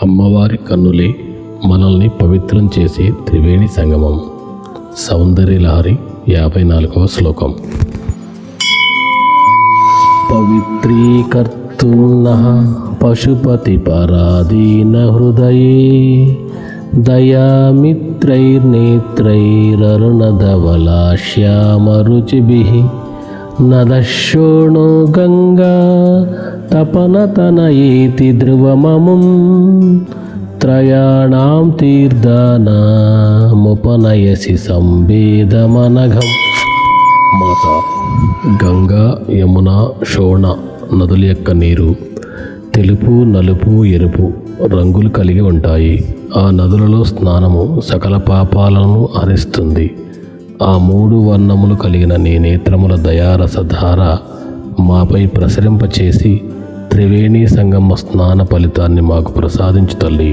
అమ్మవారి కన్నులే మనల్ని పవిత్రం చేసే త్రివేణి సంగమం. సౌందర్యలహరి 54వ శ్లోకం. పవిత్రీకర్తున్నః పశుపతి పరాధీన హృదయే దయామిత్రైర్నేత్రైరరుణధవలాశ్యామరుచిభిః నదశోణో గంగా తపనతనయేతి ధ్రువమముం త్రయాణాం తీర్థానాముపనయసి సంవేదమనఘం. మాత గంగా, యమున, శోణ నదుల యొక్క నీరు తెలుపు, నలుపు, ఎరుపు రంగులు కలిగి ఉంటాయి. ఆ నదులలో స్నానము సకల పాపాలను హరిస్తుంది. ఆ 3 వర్ణములు కలిగిన నీ నేత్రముల దయారసధార మాపై ప్రసరింపచేసి త్రివేణి సంగమ స్నాన ఫలితాన్ని మాకు ప్రసాదించు తల్లి.